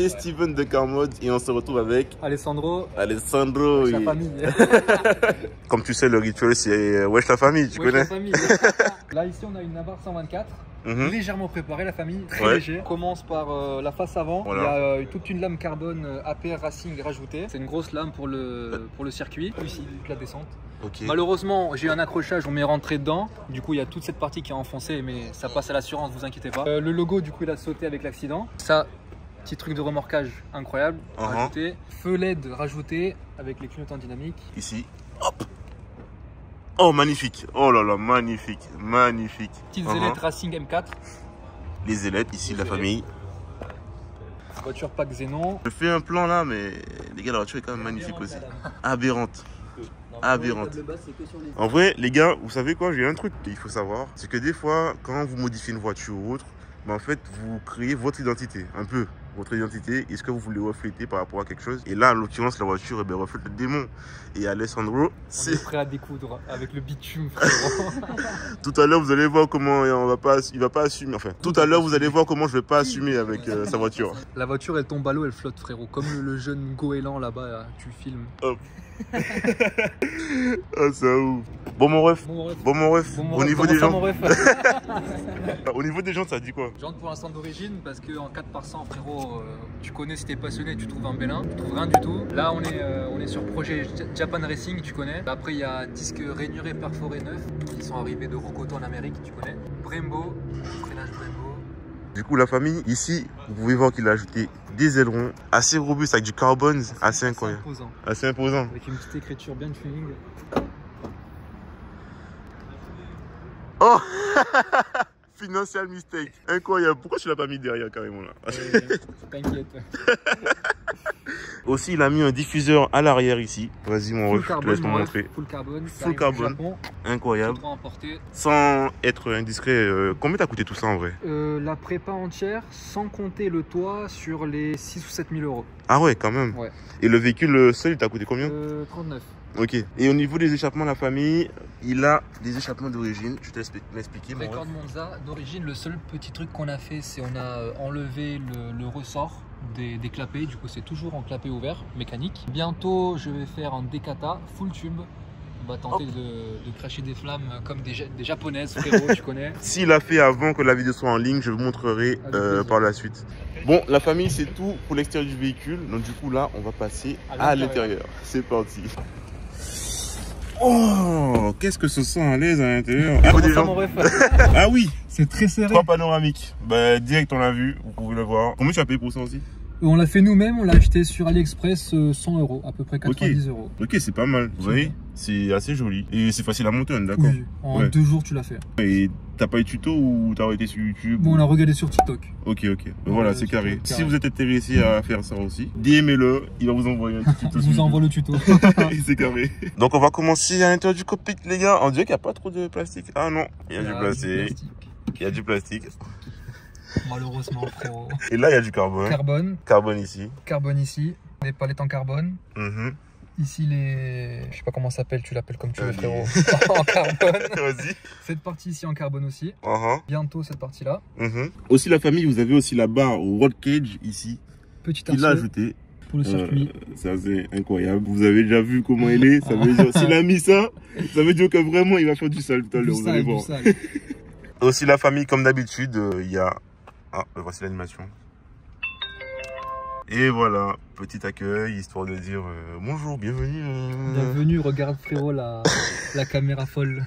c'est Steven de Car Mode et on se retrouve avec Alessandro. Alessandro. La famille. Comme tu sais, le rituel c'est wesh la famille, tu connais. La famille. Là ici on a une Navarre 124. Légèrement préparée, la famille, très léger. On commence par la face avant. Voilà. Il y a toute une lame carbone APR Racing rajoutée. C'est une grosse lame pour le circuit. Ici, la descente. Okay. Malheureusement, j'ai eu un accrochage, on m'est rentré dedans. Du coup, il y a toute cette partie qui est enfoncée, mais ça passe à l'assurance, vous inquiétez pas. Le logo, du coup, il a sauté avec l'accident. Ça, petit truc de remorquage incroyable, rajouté. Feu LED rajouté avec les clignotants dynamiques. Ici, hop. Oh, magnifique. Oh là là, magnifique, magnifique. Petites ailettes Racing M4. Les ailettes, ici, la famille. Voiture pack Xénon. Je fais un plan là, mais les gars, la voiture est quand même magnifique aussi. Aberrante. Aberrante. En vrai, les gars, vous savez quoi, j'ai un truc qu'il faut savoir. C'est que des fois, quand vous modifiez une voiture ou autre, en fait, vous créez votre identité, un peu. Votre identité, est-ce que vous voulez refléter par rapport à quelque chose? Et là, en l'occurrence, la voiture reflète le démon. Et Alessandro, c'est prêt à découdre avec le bitume. Tout à l'heure, vous allez voir comment il va pas assumer. Enfin, tout à l'heure, vous allez voir comment je vais pas assumer avec sa voiture. La voiture, elle tombe à l'eau, elle flotte, frérot. Comme le jeune goéland là-bas, tu filmes. Hop. Ah, ça ouf. Bon mon ref. Au niveau des gens. Au niveau des gens, ça dit quoi? Jantes pour l'instant d'origine, parce qu'en 4 par 100, frérot, tu connais si t'es passionné, tu trouves un bélin. Tu trouves rien du tout. Là, on est sur projet Japan Racing, tu connais. Après, il y a disque rainuré perforé neuf qui sont arrivés de Rocoto en Amérique, tu connais. Brembo, freinage Brembo. Du coup, la famille, ici, vous pouvez voir qu'il a ajouté des ailerons assez robustes avec du carbone, assez incroyable. Assez imposant. Avec une petite écriture bien tuning. Oh Financial mistake. Incroyable. Pourquoi tu l'as pas mis derrière carrément là? T'inquiète. Aussi, il a mis un diffuseur à l'arrière ici. Vas-y mon ref, je te laisse me montrer. Full carbone. Full carbone. Incroyable. Sans être indiscret, combien t'as coûté tout ça en vrai? La prépa entière, sans compter le toit, sur les 6 ou 7 000 euros. Ah ouais, quand même. Ouais. Et le véhicule seul, il t'a coûté combien? 39. Ok. Et au niveau des échappements, la famille, il a des échappements d'origine. Je te laisse m'expliquer. Record Monza d'origine, le seul petit truc qu'on a fait, c'est on a enlevé le ressort des clapets. Du coup, c'est toujours en clapet ouvert, mécanique. Bientôt, je vais faire un décata full tube. On va tenter de cracher des flammes comme des japonaises, frérot, tu connais. S'il a fait avant que la vidéo soit en ligne, je vous montrerai par la suite. Bon, la famille, c'est tout pour l'extérieur du véhicule. Donc du coup, là, on va passer à l'intérieur. C'est parti. Oh, qu'est-ce que ce sent à l'aise à l'intérieur. Ah oui, c'est très serré. 3 panoramiques. Bah, direct, on l'a vu, vous pouvez le voir. Combien tu as payé pour ça aussi? On l'a fait nous-mêmes, on l'a acheté sur AliExpress 100 euros, à peu près 90 euros. Ok, c'est pas mal, vous voyez, c'est assez joli. Et c'est facile à monter, d'accord? Oui, en 2 jours tu l'as fait. Et t'as pas eu de tuto ou t'as arrêté sur YouTube? Bon, on a regardé sur TikTok. Ok. Voilà, c'est carré. Si vous êtes intéressé à faire ça aussi, DM-le, il va vous envoyer un petit tuto. Il vous envoie le tuto. C'est carré. Donc on va commencer à l'intérieur du cockpit, les gars. On dirait qu'il n'y a pas trop de plastique. Ah non, il y a du plastique. Il y a du plastique. Malheureusement, frérot. Et là, il y a du carbone. Carbone ici. Carbone ici. Les palettes en carbone. Ici, je sais pas comment ça s'appelle, tu l'appelles comme tu veux, frérot. En carbone. Vas-y. Cette partie ici en carbone aussi. Bientôt cette partie-là. Aussi, la famille, vous avez aussi la barre au roll cage ici. Petit il l'a ajouté. Pour le circuit. Ça, c'est incroyable. Vous avez déjà vu comment il est. Ça veut dire, s'il a mis ça, ça veut dire que vraiment, il va faire du sale tout à l'heure. Vous allez voir. Aussi, la famille, comme d'habitude, il y a. Ah, voici l'animation. Et voilà, petit accueil, histoire de dire bonjour, bienvenue. Bienvenue, regarde frérot la caméra folle.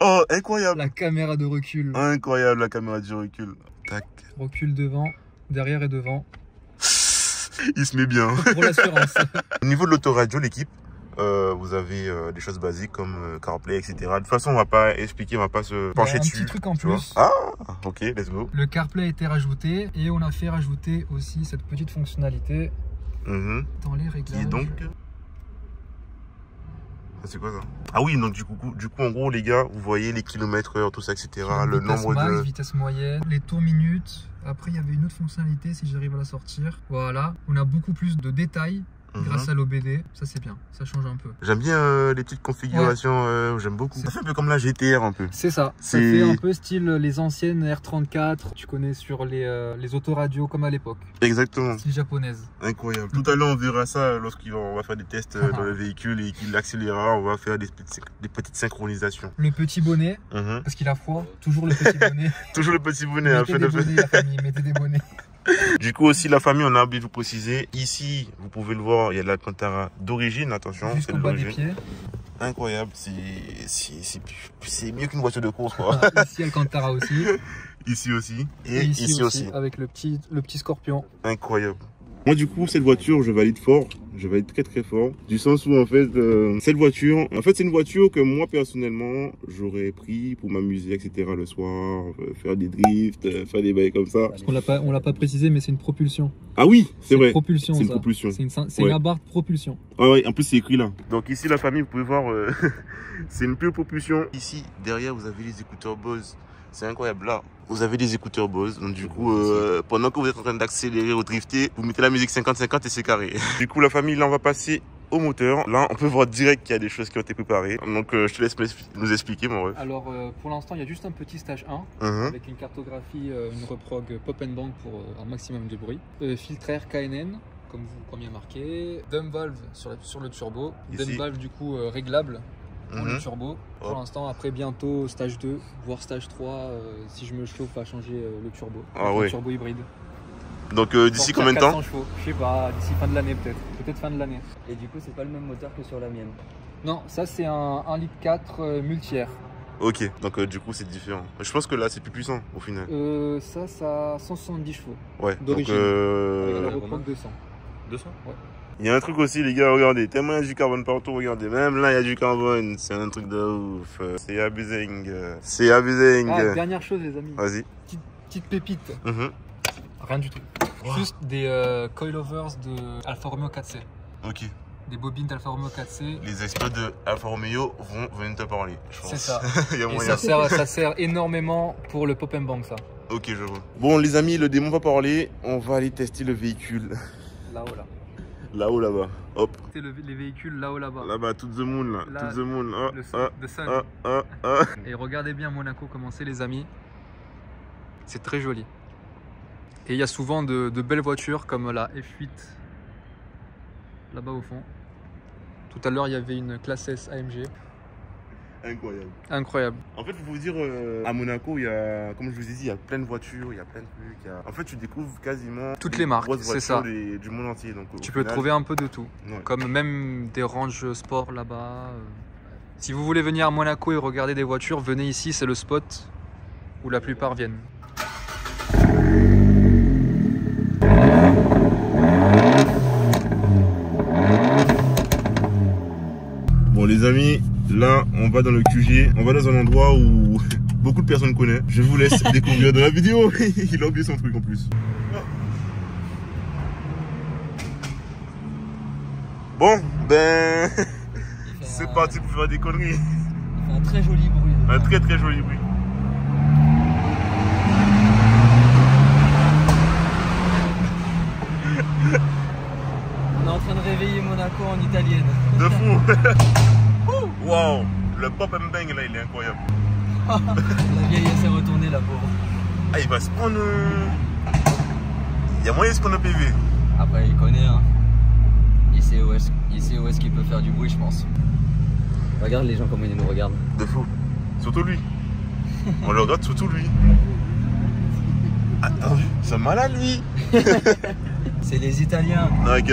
Oh, incroyable. La caméra de recul. Incroyable, la caméra du recul. Tac. Recul devant, derrière et devant. Il se met bien. Pour l'assurance. Au niveau de l'autoradio, l'équipe, vous avez des choses basiques comme CarPlay, etc. De toute façon, on va pas expliquer, on va pas se pencher dessus. Un petit truc en plus. Ah, ok, let's go. Le CarPlay a été rajouté et on a fait rajouter aussi cette petite fonctionnalité dans les réglages. Qui est donc... C'est quoi ça? Ah oui, donc du coup, en gros, les gars, vous voyez les kilomètres/heure, tout ça, etc. Le nombre de... vitesse moyenne, les tours minutes. Après, il y avait une autre fonctionnalité, si j'arrive à la sortir. Voilà, on a beaucoup plus de détails grâce à l'OBD. Ça c'est bien, ça change un peu. J'aime bien les petites configurations, j'aime beaucoup. Ça fait un peu comme la GTR un peu. C'est ça, ça fait un peu style les anciennes R34, tu connais sur les autoradios comme à l'époque. Exactement. Style japonaise. Incroyable. Tout à l'heure on verra ça lorsqu'on va faire des tests dans le véhicule et qu'il accélérera, on va faire des petites synchronisations. Le petit bonnet, parce qu'il a froid, toujours le petit bonnet. Toujours le petit bonnet. Mettez des bonnets, la famille, mettez des bonnets. Du coup aussi la famille, on a oublié de vous préciser, ici vous pouvez le voir, il y a de l'Alcantara d'origine, attention, c'est de l'origine. Incroyable, c'est mieux qu'une voiture de course quoi. Ici Alcantara aussi. Ici aussi. Et ici aussi. Avec le petit Scorpion. Incroyable. Moi du coup cette voiture je valide fort, je valide très fort, du sens où en fait cette voiture, c'est une voiture que moi personnellement j'aurais pris pour m'amuser etc le soir, faire des drifts, faire des bails comme ça. Parce qu'on l'a pas précisé mais c'est une propulsion. Ah oui c'est vrai, propulsion, c'est une propulsion. C'est une Abarth propulsion. Ah ouais, en plus c'est écrit là. Donc ici la famille vous pouvez voir, c'est une pure propulsion. Ici derrière vous avez les écouteurs Bose. C'est incroyable, là, vous avez des écouteurs Bose, donc du coup, pendant que vous êtes en train d'accélérer ou drifter, vous mettez la musique 50-50 et c'est carré. Du coup, la famille, là, on va passer au moteur. Là, on peut voir direct qu'il y a des choses qui ont été préparées. Donc, je te laisse nous expliquer, mon ref. Alors, pour l'instant, il y a juste un petit stage 1, avec une cartographie, une reprog pop and bang pour un maximum de bruit. Filtre air KNN, comme il y a marqué. Dump valve sur le turbo. Dump valve, du coup, réglable. Pour le turbo. Pour l'instant, après bientôt stage 2, voire stage 3, si je me chauffe à changer le turbo. Le turbo hybride. Donc d'ici combien de temps? 400 chevaux, je sais pas, d'ici fin de l'année peut-être. Peut-être fin de l'année. Et du coup, c'est pas le même moteur que sur la mienne? Non, ça c'est un 1,4 litre multi-air. Ok, donc du coup c'est différent. Je pense que là c'est plus puissant au final. Ça a 170 chevaux. Ouais, d'origine. Donc la reprog 200. 200? Ouais. Il y a un truc aussi les gars, regardez, tellement il y a du carbone partout, regardez, même là il y a du carbone, c'est un truc de ouf, c'est abusing, c'est abusing. Ah, dernière chose les amis, vas-y. Petite pépite, rien du tout, juste des coilovers de Alfa Romeo 4C. Ok. Des bobines d'Alfa Romeo 4C. Les experts de Alfa Romeo vont venir te parler, je pense. C'est ça. Il y a et moyen. ça sert énormément pour le pop and bang ça. Ok, je vois. Bon les amis, le démon va parler, on va aller tester le véhicule. Là-haut là. Là-haut, là-bas. Hop. C'est les véhicules là-haut, là-bas. Là-bas, to the moon, là. To the moon. The sun. Et regardez bien Monaco comment c'est, les amis. C'est très joli. Et il y a souvent de belles voitures comme la F8 là-bas au fond. Tout à l'heure, il y avait une classe S AMG. Incroyable. Incroyable. En fait, il faut vous dire, à Monaco, il y a, comme je vous ai dit, il y a plein de voitures, il y a plein de trucs. En fait, tu découvres quasiment toutes les marques, c'est ça. Du monde entier. Donc, tu peux trouver un peu de tout. Ouais. Comme même des ranges sport là-bas. Si vous voulez venir à Monaco et regarder des voitures, venez ici, c'est le spot où la plupart viennent. Bon les amis, là on va dans le QG, on va dans un endroit où beaucoup de personnes connaissent. Je vous laisse découvrir dans la vidéo. Il a oublié son truc en plus. Bon, ben c'est parti pour faire des conneries. Il fait un très joli bruit. Un très joli bruit. On est en train de réveiller Monaco en italienne. De fou. Wow, le pop and bang là il est incroyable. La vieille elle s'est retournée la pauvre. Ah il va se prendre... Il y a moyen de se prendre un PV. Après il connaît hein. Il sait où est-ce qu'il peut faire du bruit je pense. Regarde les gens comment ils nous regardent. De fou. Surtout lui. On le regarde surtout lui. Attends, c'est malade lui. C'est les Italiens. Ok.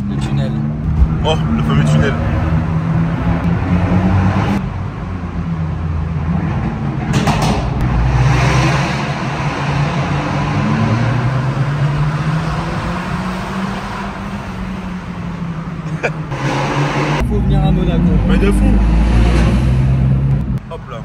Le tunnel. Oh, le fameux tunnel. Faut venir à Monaco. Mais de fou. Hop là.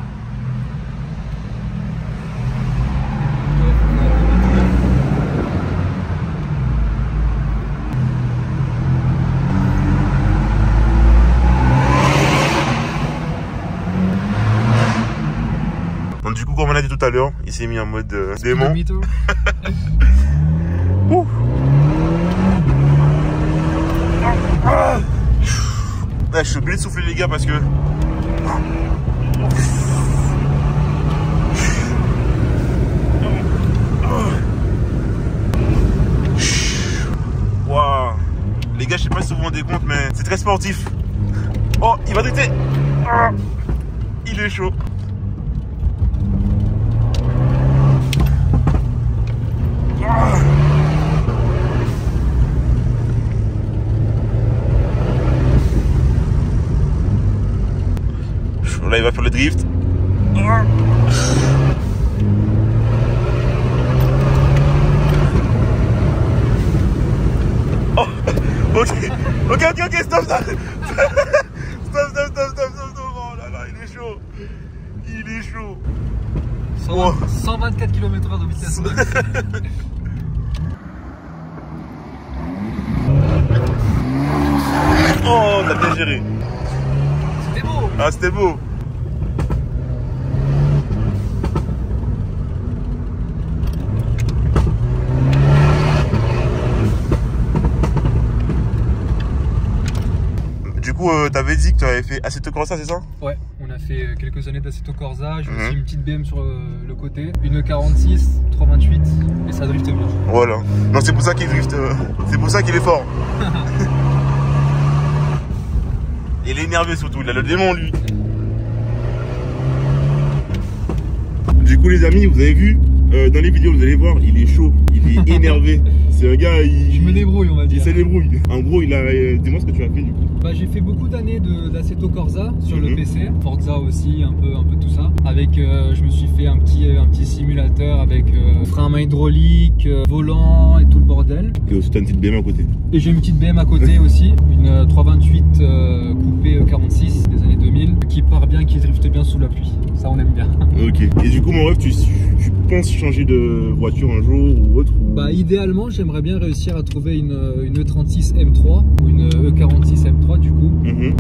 Donc du coup, comme on a dit tout tout à l'heure, il s'est mis en mode démon. Ouh. Ah. Ouais, je suis obligé de souffler les gars parce que... Waouh. Les gars, je sais pas si vous vous rendez compte, mais c'est très sportif. Oh, il va drifter. Ah. Il est chaud. Ah. Là, il va faire le drift. Oh, ok, stop. Stop. Oh là là, il est chaud. Il est chaud. 124 km/h de vitesse. Oh, t'as bien géré. C'était beau. Ah, c'était beau. Du coup, t'avais dit que tu avais fait Assetto Corsa, c'est ça? Ouais, on a fait quelques années d'Assetto Corsa. J'ai aussi une petite BM sur le côté, une 46, 328 et ça drifte bien. Voilà. Non, c'est pour ça qu'il drift. C'est pour ça qu'il est fort. Il est énervé surtout, il a le démon lui. Du coup les amis, vous avez vu, dans les vidéos vous allez voir, il est chaud, il est énervé. C'est un gars, je me débrouille on va dire. Il se débrouille. En gros, il a... dis-moi ce que tu as fait du coup. Bah, j'ai fait beaucoup d'années d'Assetto Corsa sur le PC, Forza aussi, un peu tout ça. Avec, je me suis fait un petit simulateur avec frein à main hydraulique, volant et tout le bordel. Et aussi t'as une petite BM à côté. Et j'ai une petite BM à côté aussi, une 328 coupée 46 des années 2000, qui part bien, qui drifte bien sous la pluie. Ça on aime bien. Ok. Et du coup mon rêve, tu penses changer de voiture un jour ou autre ou... Bah idéalement j'aimerais bien réussir à trouver une E36 M3 ou une E46 M3 du coup.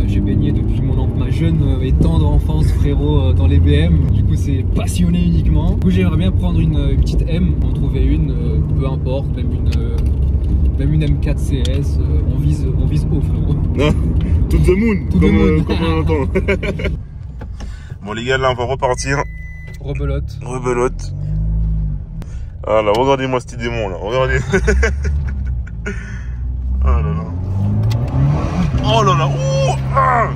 J'ai baigné depuis ma jeune et tendre enfance frérot dans les BM, du coup c'est passionné uniquement. Du coup j'aimerais bien prendre une petite M, en trouver une, peu importe, même une M4 CS, on vise haut frérot. Non, to the moon, comme on entend. Bon les gars, là on va repartir. Rebelote. Ah là, regardez-moi ce petit démon là, regardez. Oh là là. Oh là là. Oh ah.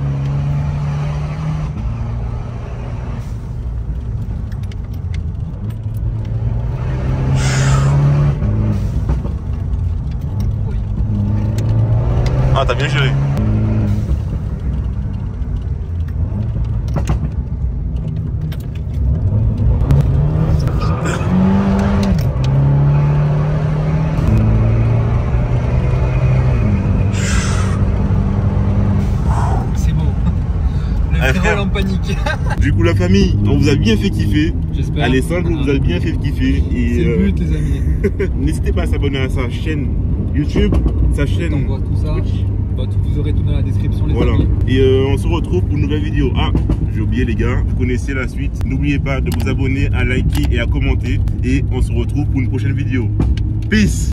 Ah, t'as bien géré. En panique. Du coup la famille, on vous a bien fait kiffer. J'espère. Alessandro vous a bien fait kiffer. C'est le but les amis. N'hésitez pas à s'abonner à sa chaîne YouTube, sa chaîne. On voit tout ça. Bah, vous aurez tout dans la description les voilà. amis. Et on se retrouve pour une nouvelle vidéo. Ah, j'ai oublié les gars, vous connaissez la suite. N'oubliez pas de vous abonner, à liker et à commenter. Et on se retrouve pour une prochaine vidéo. Peace.